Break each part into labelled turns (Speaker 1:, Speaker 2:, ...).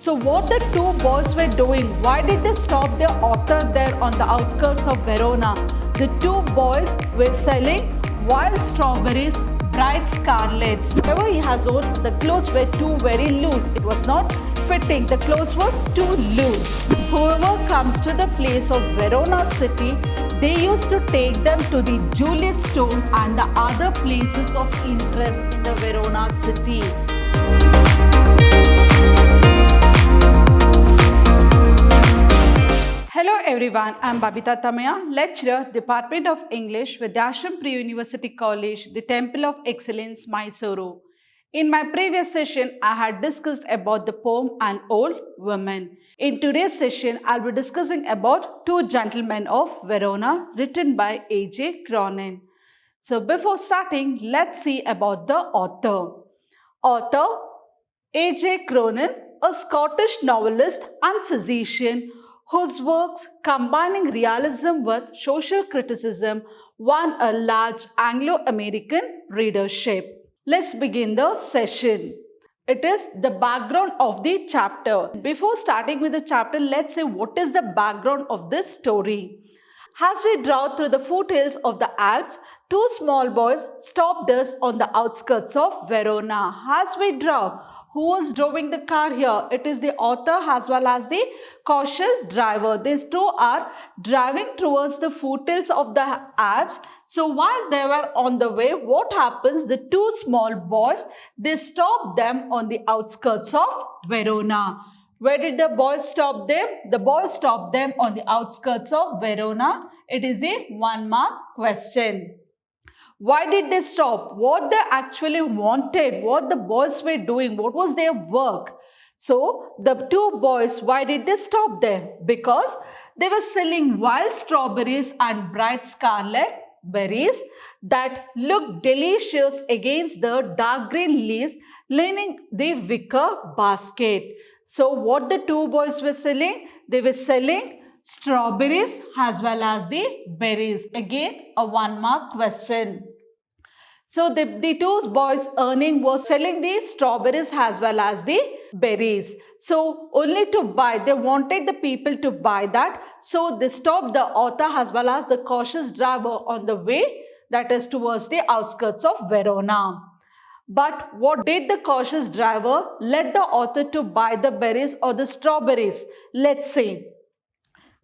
Speaker 1: So what the two boys were doing? Why did they stop their author there on the outskirts of Verona? The two boys were selling wild strawberries, bright scarlets. Whatever he has on, the clothes were too very loose. It was not fitting. The clothes was too loose. Whoever comes to the place of Verona city, they used to take them to the Juliet Stone and the other places of interest in the Verona city. Hello everyone, I am Babita Tamaya, lecturer, Department of English with Ashram Pre-University College, the Temple of Excellence, Mysuru. In my previous session, I had discussed about the poem An Old Woman. In today's session, I'll be discussing about Two Gentlemen of Verona, written by A.J. Cronin. So before starting, let's see about the author. Author A.J. Cronin, a Scottish novelist and physician whose works, combining realism with social criticism, won a large Anglo-American readership. Let's begin the session. It is the background of the chapter. Before starting with the chapter, let's say what is the background of this story. As we drove through the foothills of the Alps, two small boys stopped us on the outskirts of Verona. As we drove, who was driving the car here? It is the author as well as the cautious driver. These two are driving towards the foothills of the Alps. So while they were on the way, what happens? The two small boys, they stopped them on the outskirts of Verona. Where did the boys stop them? The boys stopped them on the outskirts of Verona. It is a 1-mark question. Why did they stop? What they actually wanted, what the boys were doing, what was their work? So, the two boys, why did they stop there? Because they were selling wild strawberries and bright scarlet berries that looked delicious against the dark green leaves lining the wicker basket. So, what the two boys were selling? They were selling strawberries as well as the berries. Again, a 1-mark question. So, the two boys earning was selling the strawberries as well as the berries. So, only to buy, they wanted the people to buy that. So, they stopped the author as well as the cautious driver on the way, that is towards the outskirts of Verona. But what did the cautious driver let the author to buy the berries or the strawberries? Let's see.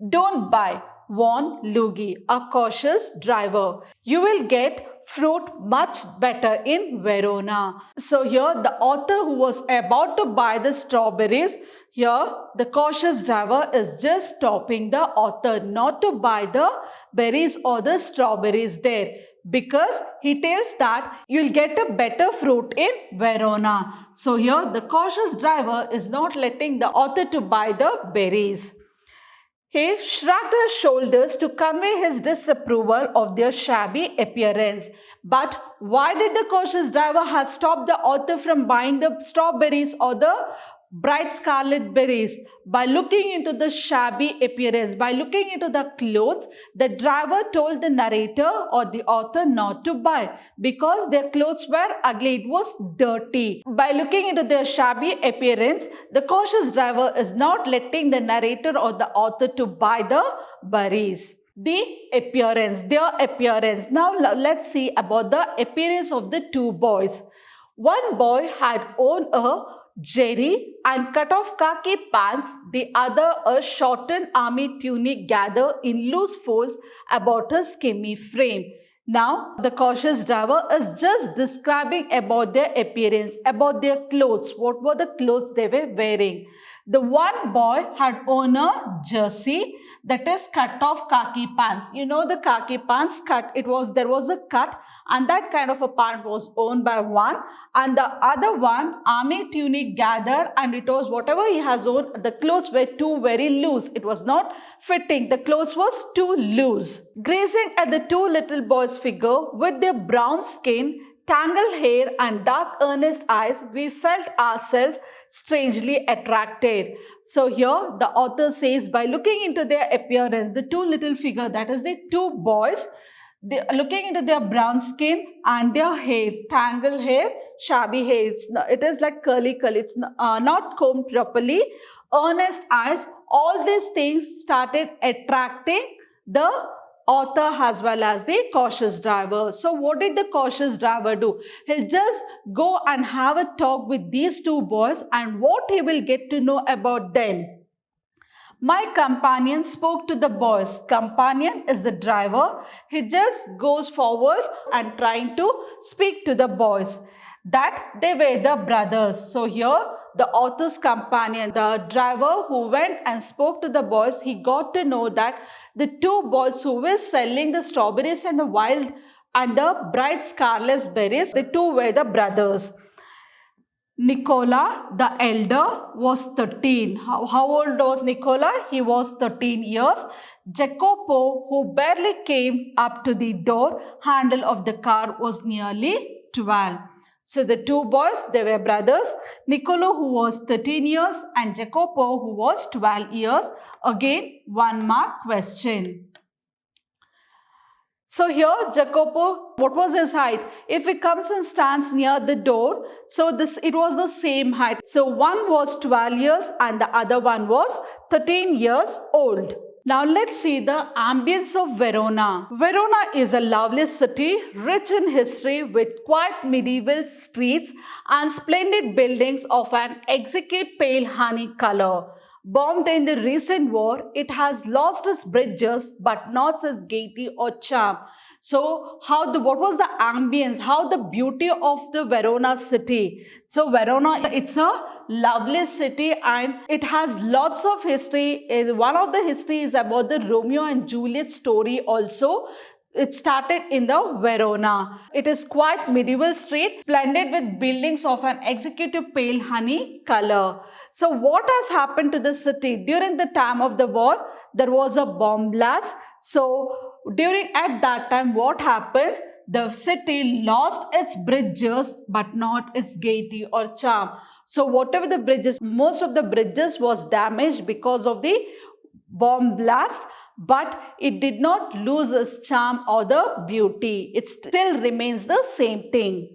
Speaker 1: Don't buy, warned Luigi, a cautious driver. You will get fruit much better in Verona. So here the author who was about to buy the strawberries, here the cautious driver is just stopping the author not to buy the berries or the strawberries there, because he tells that you'll get a better fruit in Verona. So here the cautious driver is not letting the author to buy the berries. He shrugged his shoulders to convey his disapproval of their shabby appearance. But why did the cautious driver have stopped the author from buying the strawberries or the bright scarlet berries? By looking into the shabby appearance, by looking into the clothes, the driver told the narrator or the author not to buy because their clothes were ugly, it was dirty. By looking into their shabby appearance, the cautious driver is not letting the narrator or the author to buy the berries. The appearance, their appearance. Now let's see about the appearance of the two boys. One boy had on a jerry and cut-off khaki pants, the other a shortened army tunic gathered in loose folds about her skinny frame. Now, the cautious driver is just describing about their appearance, about their clothes, what were the clothes they were wearing. The one boy had on a jersey, that is cut off khaki pants. You know the khaki pants cut, there was a cut, and that kind of a pant was owned by one, and the other one army tunic gathered, and it was whatever he has on, the clothes were too very loose. It was not fitting. The clothes was too loose. Gazing at the two little boys' figure with their brown skin, tangled hair and dark earnest eyes, we felt ourselves strangely attracted. So here the author says, by looking into their appearance, the two little figure, that is the two boys, They are looking into their brown skin and their hair, tangled hair, shabby hair. It is like curly. It's not combed properly. Earnest eyes. All these things started attracting the author as well as the cautious driver. So what did the cautious driver do? He'll just go and have a talk with these two boys, and what he will get to know about them. My companion spoke to the boys. Companion is the driver. He just goes forward and trying to speak to the boys that they were the brothers. So here the author's companion, the driver who went and spoke to the boys, he got to know that the two boys who were selling the strawberries and the wild and the bright scarlet berries, the two were the brothers. Nicola, the elder, was 13. How old was Nicola? He was 13 years. Jacopo, who barely came up to the door handle of the car, was nearly 12. So the two boys, they were brothers. Niccolo, who was 13 years, and Jacopo, who was 12 years. Again, 1 mark question. So here Jacopo, what was his height? If he comes and stands near the door, so it was the same height. So one was 12 years and the other one was 13 years old. Now let's see the ambience of Verona. Verona is a lovely city, rich in history with quiet medieval streets and splendid buildings of an exquisite pale honey color. Bombed in the recent war, it has lost its bridges but not its gaiety or charm. So what was the ambience, how the beauty of the Verona city? So Verona, it's a lovely city and it has lots of history. One of the history is about the Romeo and Juliet story also. It started in the Verona. It is quite medieval street, splendid with buildings of an executive pale honey color. So what has happened to the city? During the time of the war, there was a bomb blast. So at that time, what happened? The city lost its bridges but not its gaiety or charm. So whatever the bridges, most of the bridges was damaged because of the bomb blast, but it did not lose its charm or the beauty. It still remains the same thing.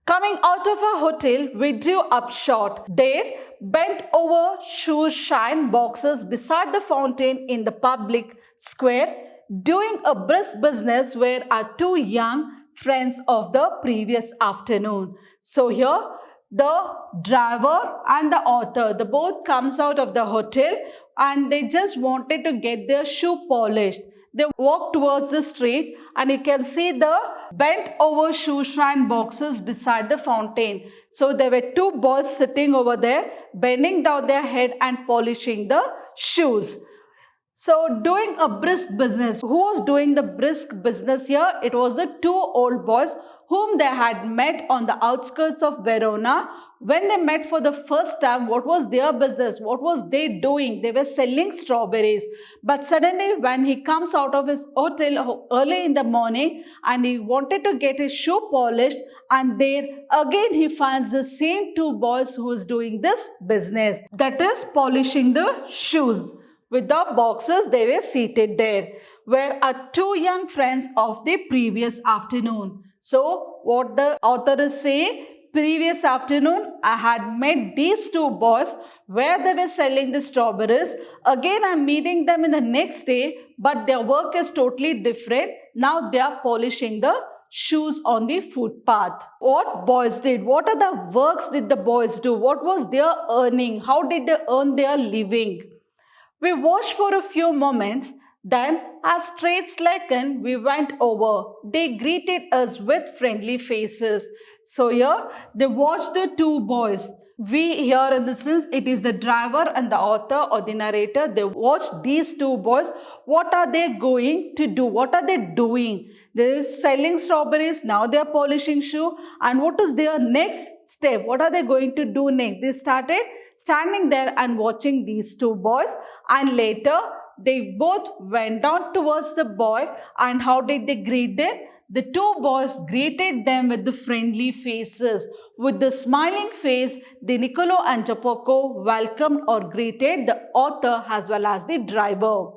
Speaker 1: Coming out of a hotel, we drew up short. There, bent over shoe shine boxes beside the fountain in the public square, doing a brisk business were our two young friends of the previous afternoon. So here, the driver and the author, the both comes out of the hotel and they just wanted to get their shoe polished. They walk towards the street and you can see the bent over shoe shine boxes beside the fountain. So there were two boys sitting over there, bending down their head and polishing the shoes. So doing a brisk business. Who was doing the brisk business here? It was the two old boys whom they had met on the outskirts of Verona. When they met for the first time, what was their business? What was they doing? They were selling strawberries. But suddenly when he comes out of his hotel early in the morning and he wanted to get his shoe polished, and there again he finds the same two boys who is doing this business. That is polishing the shoes. With the boxes, they were seated there, were our two young friends of the previous afternoon. So what the author is saying, previous afternoon I had met these two boys where they were selling the strawberries. Again I am meeting them in the next day, but their work is totally different. Now they are polishing the shoes on the footpath. What boys did? What are the works did the boys do? What was their earning? How did they earn their living? We watched for a few moments, then as straight slackened, we went over. They greeted us with friendly faces. So here, they watched the two boys. We here in the sense, it is the driver and the author or the narrator. They watched these two boys. What are they going to do? What are they doing? They're selling strawberries. Now they are polishing shoe. And what is their next step? What are they going to do next? They started standing there and watching these two boys, and later they both went down towards the boy. And how did they greet them? The two boys greeted them with the friendly faces. With the smiling face, the Niccolo and Jacopo welcomed or greeted the author as well as the driver.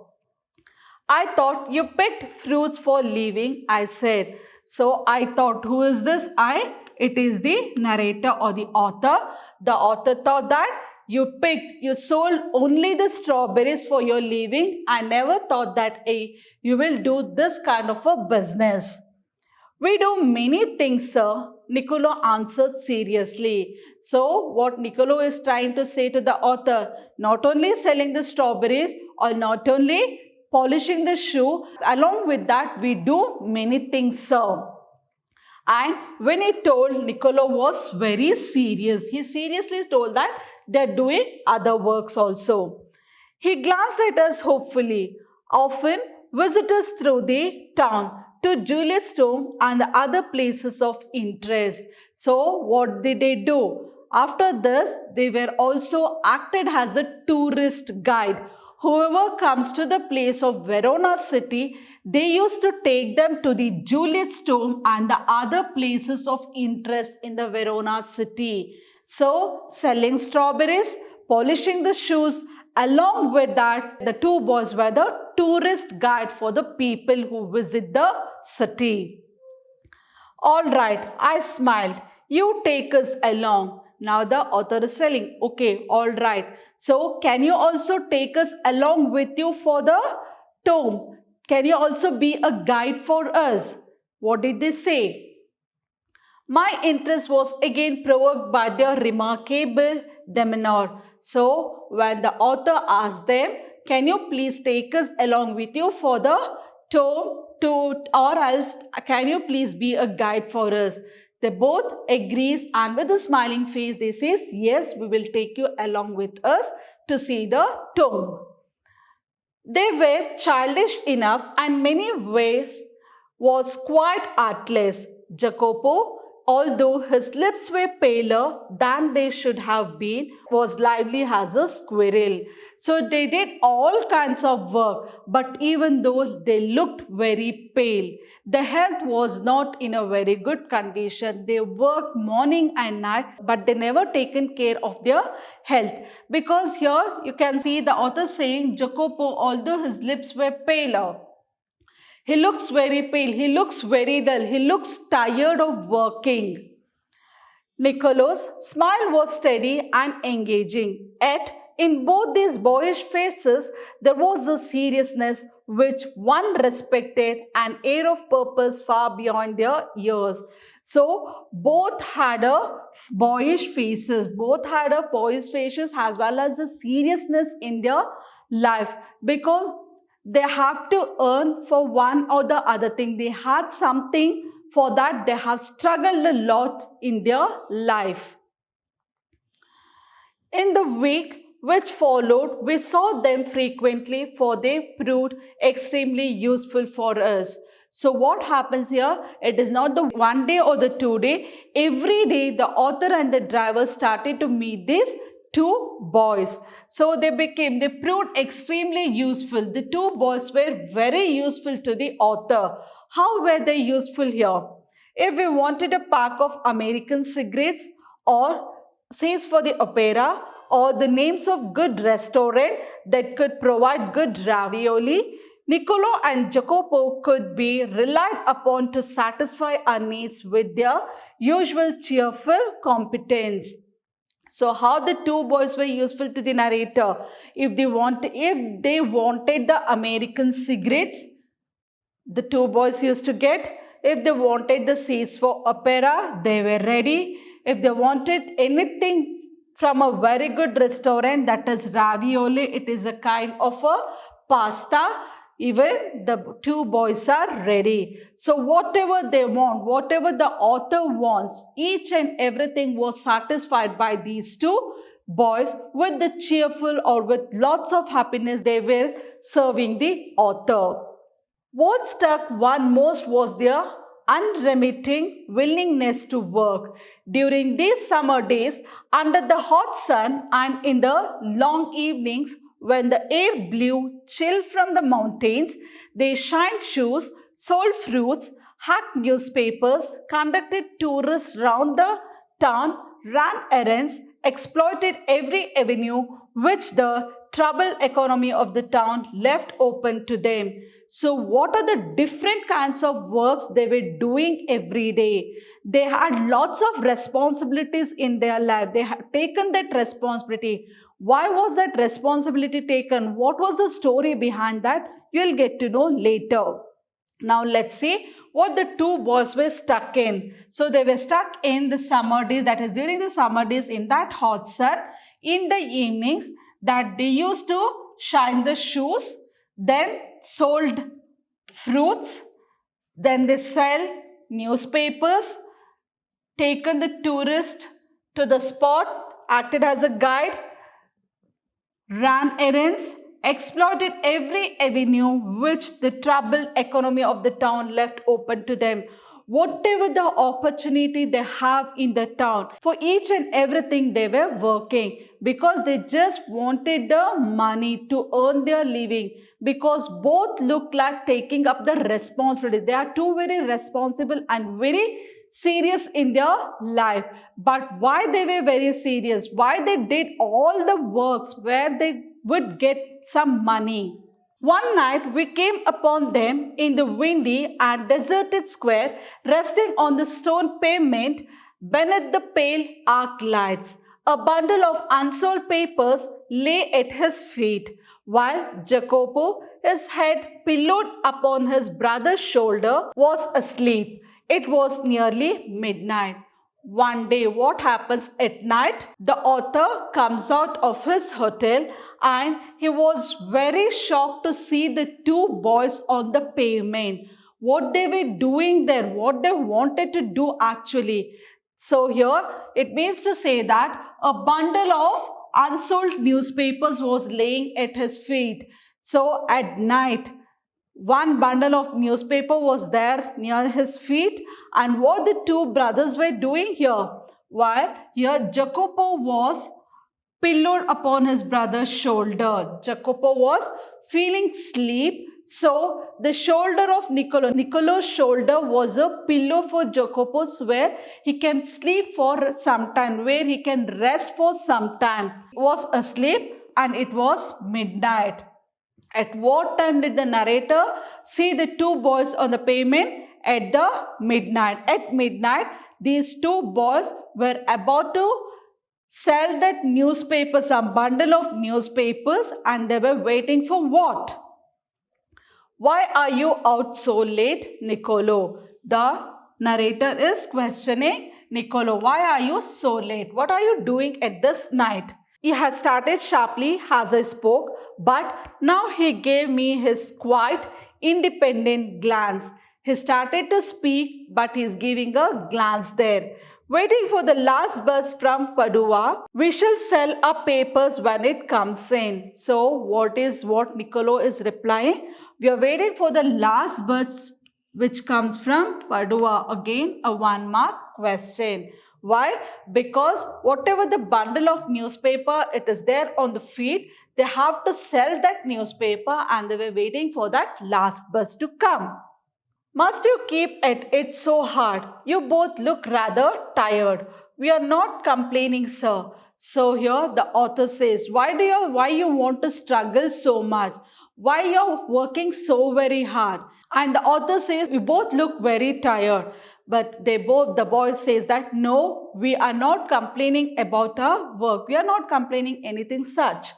Speaker 1: I thought you picked fruits for leaving, I said. So I thought, who is this I? It is the narrator or the author. The author thought that you sold only the strawberries for your leaving. I never thought that you will do this kind of a business. We do many things, sir, Niccolo answered seriously. So, what Niccolo is trying to say to the author, not only selling the strawberries or not only polishing the shoe, along with that, we do many things, sir. And when he told, Niccolo was very serious. He seriously told that they're doing other works also. He glanced at us hopefully. Often visitors through the town to Juliet's tomb and the other places of interest. So what did they do? After this, they were also acted as a tourist guide. Whoever comes to the place of Verona city, they used to take them to the Juliet's tomb and the other places of interest in the Verona city. So, selling strawberries, polishing the shoes, along with that, the two boys were the tourist guide for the people who visit the city. All right, I smiled. You take us along. Now the author is saying, okay, all right. So can you also take us along with you for the tomb? Can you also be a guide for us? What did they say? My interest was again provoked by their remarkable demeanor. So when the author asked them, can you please take us along with you for the tomb or else can you please be a guide for us? They both agrees and with a smiling face they says, yes, we will take you along with us to see the tomb. They were childish enough and many ways was quite artless. Jacopo, although his lips were paler than they should have been, was lively as a squirrel. So they did all kinds of work, but even though they looked very pale, their health was not in a very good condition. They worked morning and night, but they never taken care of their health. Because here you can see the author saying Jacopo, although his lips were paler, he looks very pale, he looks very dull, he looks tired of working. Niccolo's smile was steady and engaging, yet in both these boyish faces there was a seriousness which one respected, an air of purpose far beyond their years. So both had a boyish faces, as well as a seriousness in their life, because they have to earn for one or the other thing. They had something for that. They have struggled a lot in their life. In the week which followed, we saw them frequently, for they proved extremely useful for us. So what happens here? It is not the one day or the 2 day. Every day the author and the driver started to meet these two boys. So they proved extremely useful. The two boys were very useful to the author. How were they useful here? If we wanted a pack of American cigarettes or seats for the opera or the names of good restaurant that could provide good ravioli, Niccolo and Jacopo could be relied upon to satisfy our needs with their usual cheerful competence. So how the two boys were useful to the narrator? If they wanted the American cigarettes, the two boys used to get. If they wanted the seats for opera, they were ready. If they wanted anything from a very good restaurant, that is ravioli, it is a kind of a pasta, even the two boys are ready. So whatever they want, whatever the author wants, each and everything was satisfied by these two boys with the cheerful or with lots of happiness they were serving the author. What struck one most was their unremitting willingness to work. During these summer days, under the hot sun and in the long evenings, when the air blew chill from the mountains, they shined shoes, sold fruits, hacked newspapers, conducted tourists round the town, ran errands, exploited every avenue which the troubled economy of the town left open to them. So what are the different kinds of works they were doing every day? They had lots of responsibilities in their life. They had taken that responsibility. Why was that responsibility taken? What was the story behind that? You'll get to know later. Now let's see what the two boys were stuck in. So they were stuck in the summer days, that is during the summer days in that hot sun. In the evenings that they used to shine the shoes, then sold fruits, then they sell newspapers, taken the tourist to the spot, acted as a guide, ran errands, exploited every avenue which the troubled economy of the town left open to them. Whatever the opportunity they have in the town, for each and everything they were working because they just wanted the money to earn their living, because both look like taking up the responsibility. They are two very responsible and very serious in their life. But why they were very serious? Why they did all the works where they would get some money? One night we came upon them in the windy and deserted square, resting on the stone pavement beneath the pale arc lights. A bundle of unsold papers lay at his feet, while Jacopo, his head pillowed upon his brother's shoulder, was asleep. It was nearly midnight. One day, what happens at night? The author comes out of his hotel and he was very shocked to see the two boys on the pavement. What they were doing there, what they wanted to do actually. So here it means to say that a bundle of unsold newspapers was laying at his feet. So at night, one bundle of newspaper was there near his feet, and what the two brothers were doing here? While here Jacopo was pillowed upon his brother's shoulder. Jacopo was feeling sleep. So the shoulder of Niccolo's shoulder was a pillow for Jacopo where he can sleep for some time, where he can rest for some time. He was asleep and it was midnight. At what time did the narrator see the two boys on the pavement? At the midnight. At midnight, these two boys were about to sell that newspaper, some bundle of newspapers, and they were waiting for what? Why are you out so late, Niccolo? The narrator is questioning Niccolo. Why are you so late? What are you doing at this night? He had started sharply as I spoke, but now he gave me his quiet, independent glance. He started to speak, but he's giving a glance there. Waiting for the last bus from Padua. We shall sell our papers when it comes in. So what Niccolo is replying? We are waiting for the last bus which comes from Padua. Again, a 1 mark question. Why? Because whatever the bundle of newspaper it is there on the feet, they have to sell that newspaper and they were waiting for that last bus to come. Must you keep at it so hard? You both look rather tired. We are not complaining, sir. So here the author says, why you want to struggle so much? Why you're working so very hard? And the author says, we both look very tired. But the boy says that, no, we are not complaining about our work. We are not complaining anything such.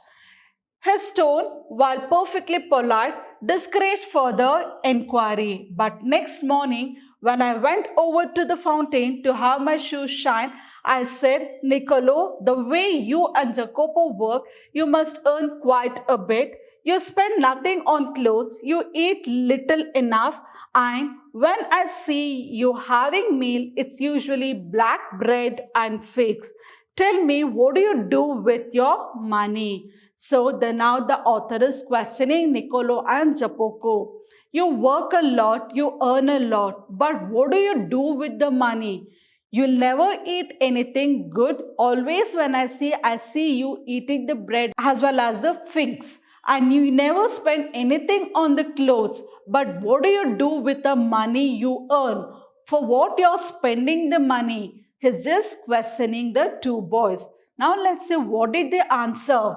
Speaker 1: His tone, while perfectly polite, discouraged further inquiry. But next morning, when I went over to the fountain to have my shoes shine, I said, Niccolo, the way you and Jacopo work, you must earn quite a bit. You spend nothing on clothes, you eat little enough, and when I see you having meal, it's usually black bread and figs. Tell me, what do you do with your money? So now the author is questioning Niccolo and Jacopo. You work a lot, you earn a lot, but what do you do with the money? You'll never eat anything good. Always when I see you eating the bread as well as the figs. And you never spend anything on the clothes. But what do you do with the money you earn? For what you're spending the money? He's just questioning the two boys. Now let's see what did they answer.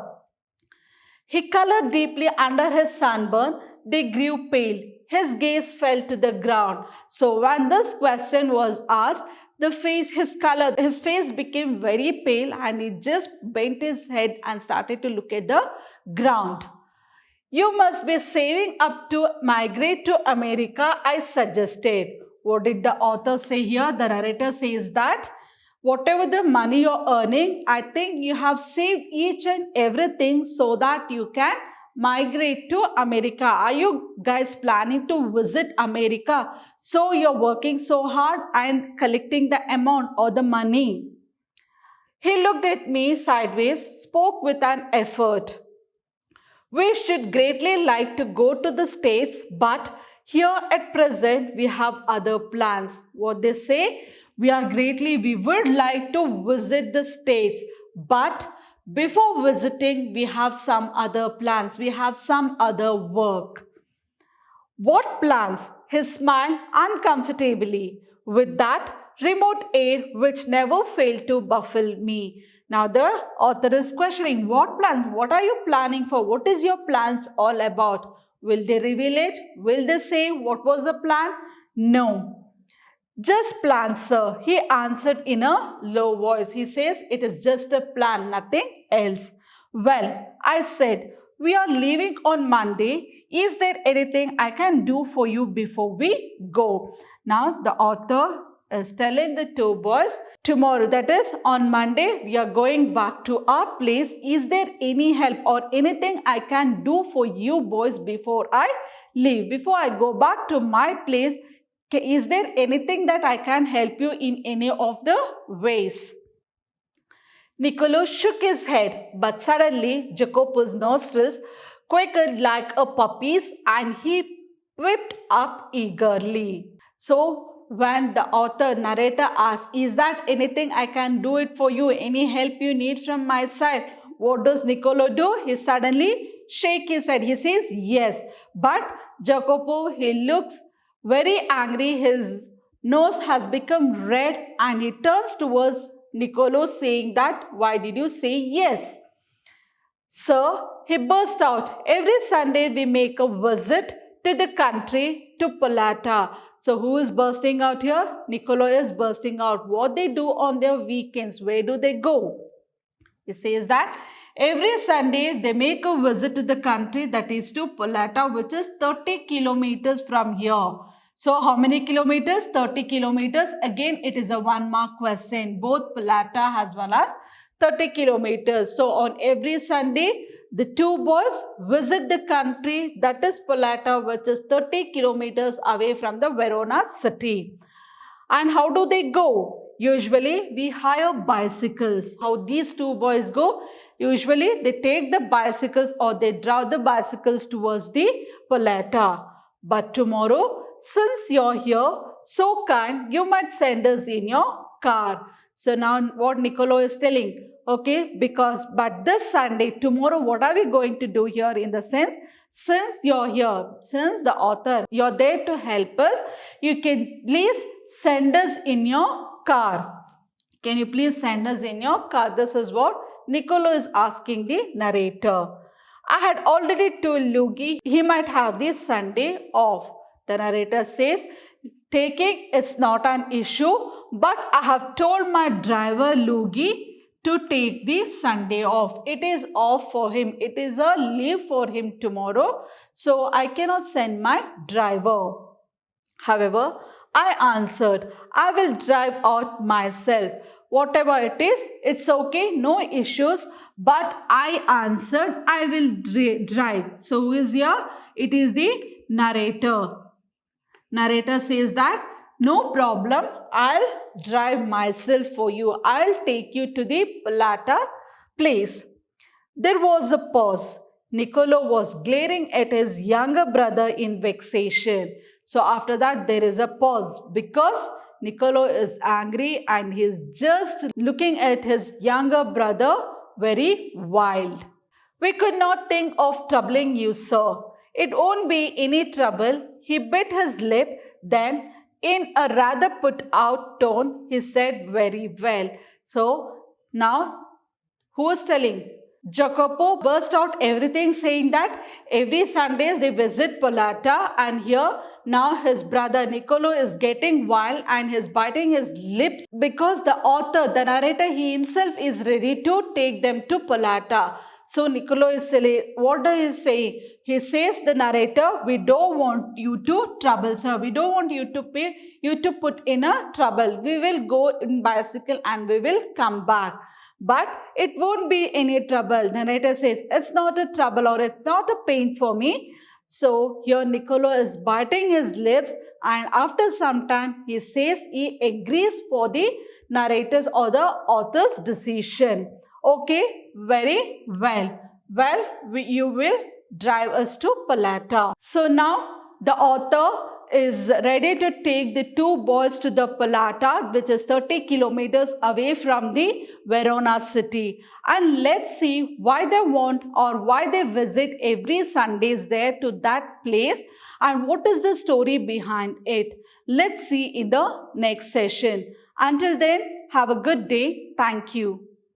Speaker 1: He colored deeply under his sunburn. They grew pale. His gaze fell to the ground. So when this question was asked, his face became very pale and he just bent his head and started to look at the ground. You must be saving up to migrate to America, I suggested. What did the author say here? The narrator says that whatever the money you're earning, I think you have saved each and everything so that you can migrate to America. Are you guys planning to visit America? So you're working so hard and collecting the amount or the money. He looked at me sideways, spoke with an effort. We should greatly like to go to the States, but here at present we have other plans. What they say? We would like to visit the States, but before visiting, we have some other plans. We have some other work. What plans? He smiled uncomfortably with that remote air which never failed to baffle me. Now the author is questioning, what plans? What are you planning for? What is your plans all about? Will they reveal it? Will they say what was the plan? No. Just plan, sir, he answered in a low voice. He says, it is just a plan, nothing else. Well, I said, we are leaving on Monday. Is there anything I can do for you before we go? Now, the author is telling the two boys, tomorrow, that is on Monday, we are going back to our place. Is there any help or anything I can do for you boys before I leave? Before I go back to my place, is there anything that I can help you in any of the ways? Niccolo shook his head, but suddenly Jacopo's nostrils quakered like a puppy's and he whipped up eagerly. So, when the author narrator asked, is that anything I can do it for you? Any help you need from my side? What does Niccolo do? He suddenly shakes his head. He says, yes. But Jacopo, he looks very angry. His nose has become red and he turns towards Niccolo saying that, why did you say yes? Sir, he burst out, every Sunday we make a visit to the country, to Polata. So who is bursting out here? Niccolo is bursting out. What they do on their weekends, where do they go? He says that every Sunday they make a visit to the country, that is to Polata, which is 30 kilometers from here. So how many kilometers? 30 kilometers. Again, it is a 1 mark question. Both Polata as well as 30 kilometers. So on every Sunday, the two boys visit the country, that is Polata, which is 30 kilometers away from the Verona city. And how do they go? Usually we hire bicycles. How these two boys go? Usually they take the bicycles or they drive the bicycles towards the Polata. But tomorrow, since you're here, so kind, you might send us in your car. So now what Niccolo is telling, okay, but this Sunday, tomorrow, what are we going to do here in the sense, since you're here, since the author, you're there to help us, you can please send us in your car. Can you please send us in your car? This is what Niccolo is asking the narrator. I had already told Luigi he might have this Sunday off. The narrator says, taking it's not an issue, but I have told my driver Luigi to take the Sunday off. It is off for him. It is a leave for him tomorrow. So I cannot send my driver. However, I answered, I will drive out myself. Whatever it is, it's okay, no issues. But I answered, I will drive. So who is here? It is the narrator. Narrator says that, no problem, I'll drive myself for you. I'll take you to the Polata place. There was a pause. Niccolo was glaring at his younger brother in vexation. So after that there is a pause because Niccolo is angry and he is just looking at his younger brother very wild. We could not think of troubling you, sir. It won't be any trouble. He bit his lip, then in a rather put out tone, he said, very well. So now who is telling? Jacopo burst out everything saying that every Sundays they visit Polata, and here now his brother Niccolo is getting wild and he's biting his lips because the author, the narrator, he himself is ready to take them to Polata. So Niccolo is silly. What does he say? He says, the narrator, we don't want you to trouble, sir. We don't want you to put in a trouble. We will go in bicycle and we will come back. But it won't be any trouble. Narrator says, it's not a trouble or it's not a pain for me. So here Niccolo is biting his lips, and after some time he says he agrees for the narrator's or the author's decision. Okay, very well. Well, you will drive us to Palata. So now the author is ready to take the two boys to the Palata, which is 30 kilometers away from the Verona city. And let's see why they want or why they visit every Sundays there to that place, and what is the story behind it. Let's see in the next session. Until then, have a good day. Thank you.